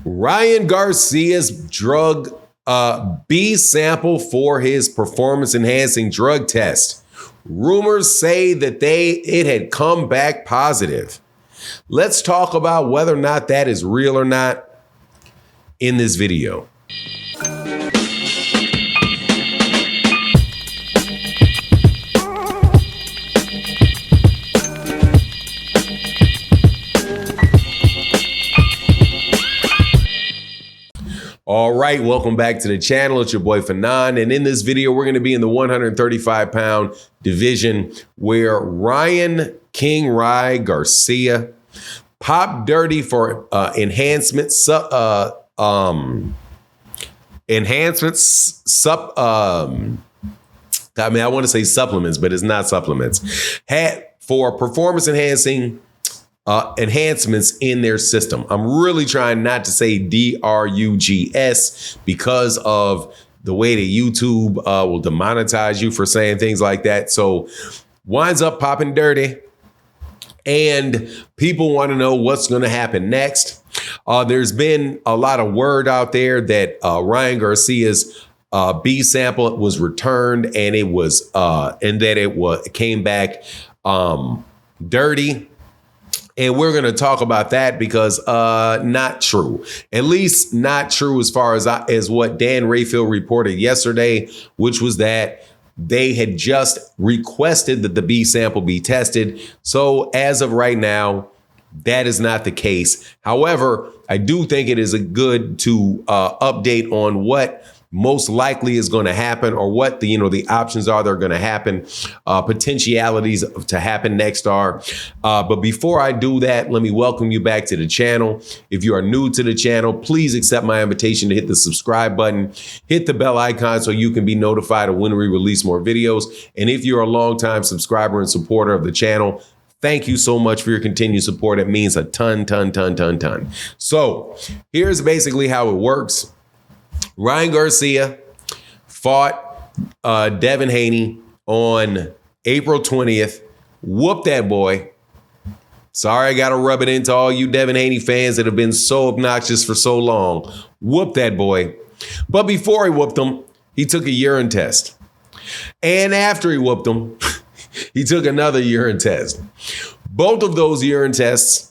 Ryan Garcia's drug B sample for his performance-enhancing drug test. Rumors say that it had come back positive. Let's talk about whether or not that is real or not in this video. All right, welcome back to the channel. It's your boy Fanon, and in this video, we're going to be in the 135-pound division where Ryan King Rye Garcia popped dirty for enhancements. I mean, I want to say supplements, but it's not supplements. Had for performance enhancements in their system. I'm really trying not to say drugs because of the way that YouTube will demonetize you for saying things like that. So winds up popping dirty, and people want to know what's going to happen next. There's been a lot of word out there that Ryan Garcia's B sample was returned, and it came back dirty. And we're going to talk about that because not true, at least not true as far as what Dan Rayfield reported yesterday, which was that they had just requested that the B sample be tested. So as of right now, that is not the case. However, I do think it is a good to update on what most likely is going to happen, or what the options are that are going to happen, potentialities to happen next are. But before I do that, let me welcome you back to the channel. If you are new to the channel, please accept my invitation to hit the subscribe button, hit the bell icon so you can be notified of when we release more videos. And if you're a longtime subscriber and supporter of the channel, thank you so much for your continued support. It means a ton. So here's basically how it works. Ryan Garcia fought Devin Haney on April 20th. Whooped that boy. Sorry, I got to rub it into all you Devin Haney fans that have been so obnoxious for so long. Whooped that boy. But before he whooped him, he took a urine test. And after he whooped him, he took another urine test. Both of those urine tests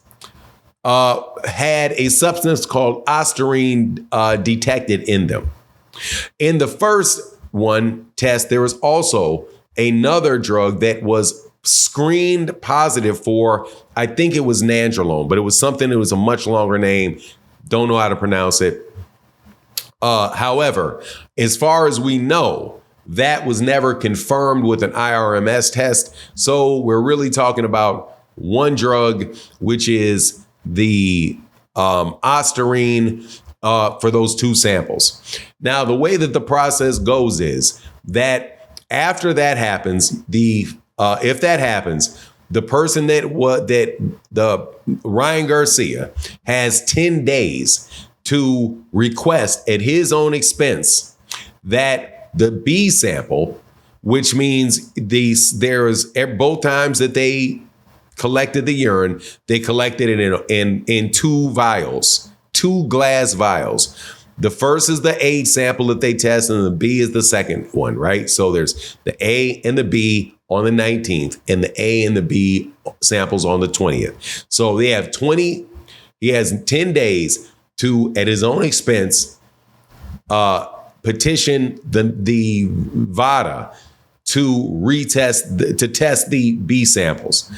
had a substance called ostarine detected in them. In the first one test, there was also another drug that was screened positive for, I think it was nandrolone, but it was something that was a much longer name. Don't know how to pronounce it. However, as far as we know, that was never confirmed with an IRMS test. So we're really talking about one drug, which is the ostarine for those two samples. Now, the way that the process goes is that after that happens, if that happens, the person the Ryan Garcia has 10 days to request at his own expense that the B sample, which means there's both times that they collected the urine, they collected it in two vials, two glass vials. The first is the A sample that they test, and the B is the second one, right? So there's the A and the B on the 19th, and the A and the B samples on the 20th. So they have he has 10 days to, at his own expense, petition the VADA to test the B samples.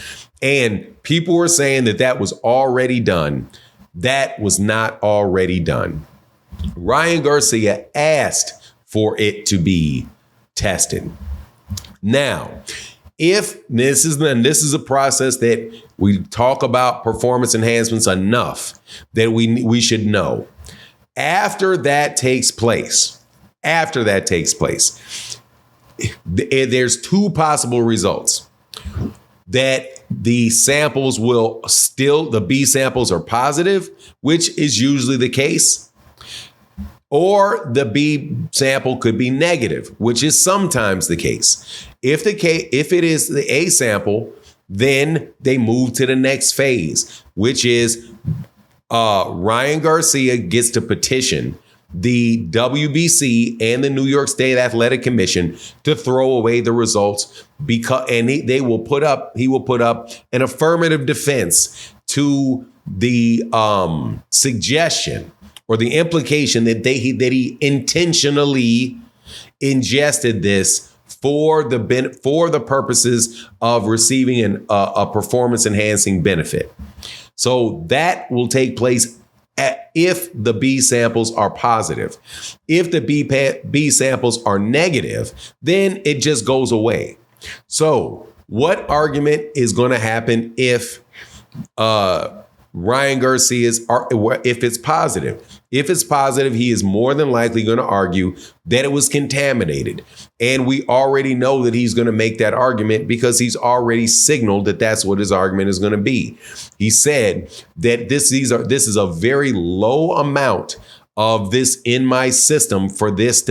And people were saying that was already done. That was not already done. Ryan Garcia asked for it to be tested. Now, if this is a process that we talk about performance enhancements enough that we should know. After that takes place, there's two possible results. That the samples the B samples are positive, which is usually the case, or the B sample could be negative, which is sometimes the case. If it is the A sample, then they move to the next phase, which is Ryan Garcia gets to petition the WBC and the New York State Athletic Commission to throw away the results because, and he will put up an affirmative defense to the suggestion or the implication that he intentionally ingested this for the purposes of receiving a performance enhancing benefit. So that will take place if the B samples are positive. If the B samples are negative, then it just goes away. So what argument is going to happen if Ryan Garcia's, if it's positive? If it's positive, he is more than likely going to argue that it was contaminated. And we already know that he's going to make that argument because he's already signaled that that's what his argument is going to be. He said that this is a very low amount of this in my system for this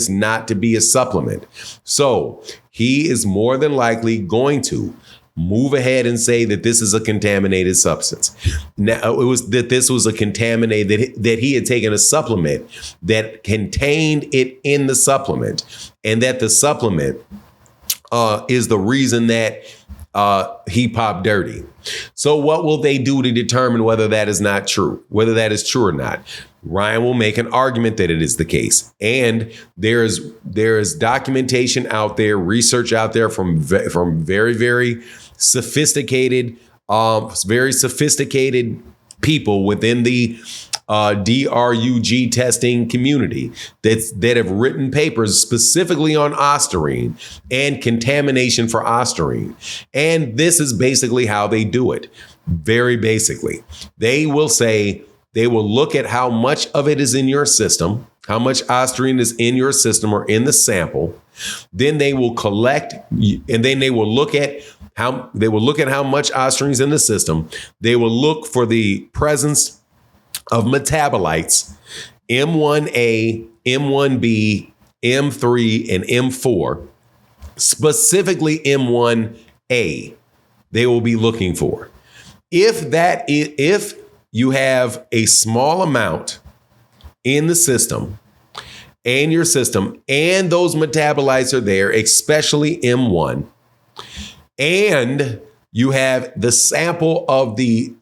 not to be a supplement. So he is more than likely going to move ahead and say that this is a contaminated substance. Now, this was a contaminated, that he had taken a supplement that contained it in the supplement, and that the supplement is the reason that he popped dirty. So what will they do to determine whether that is not true, whether that is true or not? Ryan will make an argument that it is the case. And there is documentation out there, research out there from very, very sophisticated people within the DRUG testing community that have written papers specifically on ostarine and contamination for ostarine. And this is basically how they do it. Very basically, they will look at how much of it is in your system, how much ostarine is in your system or in the sample. Then they will collect, and then they will look at how much ostarine is in the system. They will look for the presence of metabolites M1A, M1B, M3, and M4, specifically M1A. They will be looking for. If you have a small amount in the system and your system, and those metabolites are there, especially M1, and you have the sample of the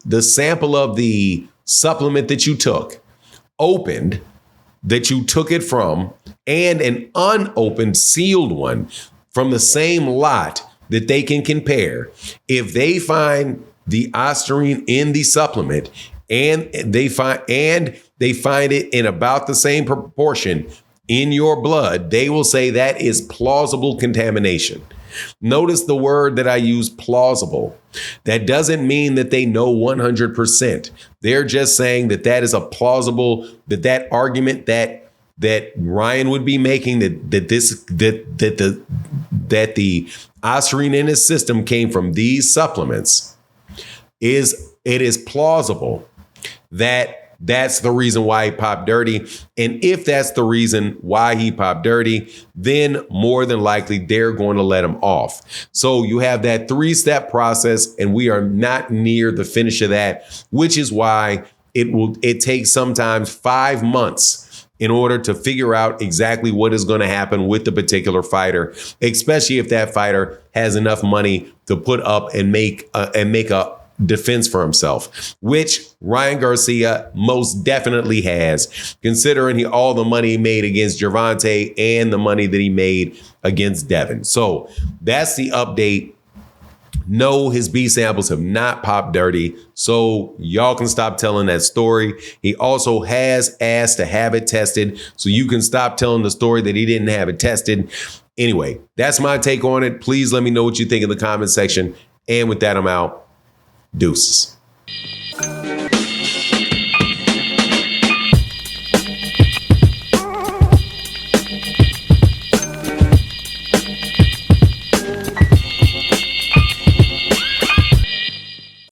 supplement that you took, opened, that you took it from, and an unopened sealed one from the same lot that they can compare. If they find the ostarine in the supplement and they find it in about the same proportion in your blood, they will say that is plausible contamination. Notice the word that I use, plausible. That doesn't mean that they know 100%. They're just saying that is a plausible, that argument that Ryan would be making, that the ostarine in his system came from these supplements, it is plausible that that's the reason why he popped dirty. And if that's the reason why he popped dirty, then more than likely they're going to let him off. So you have that 3-step process, and we are not near the finish of that, which is why it takes sometimes 5 months in order to figure out exactly what is going to happen with the particular fighter, especially if that fighter has enough money to put up and make a defense for himself, which Ryan Garcia most definitely has, considering all the money he made against Gervonta and the money that he made against Devin. So that's the update. No, his B samples have not popped dirty, so y'all can stop telling that story. He also has asked to have it tested, so you can stop telling the story that he didn't have it tested. Anyway, that's my take on it. Please let me know what you think in the comment section. And with that, I'm out. Deuces.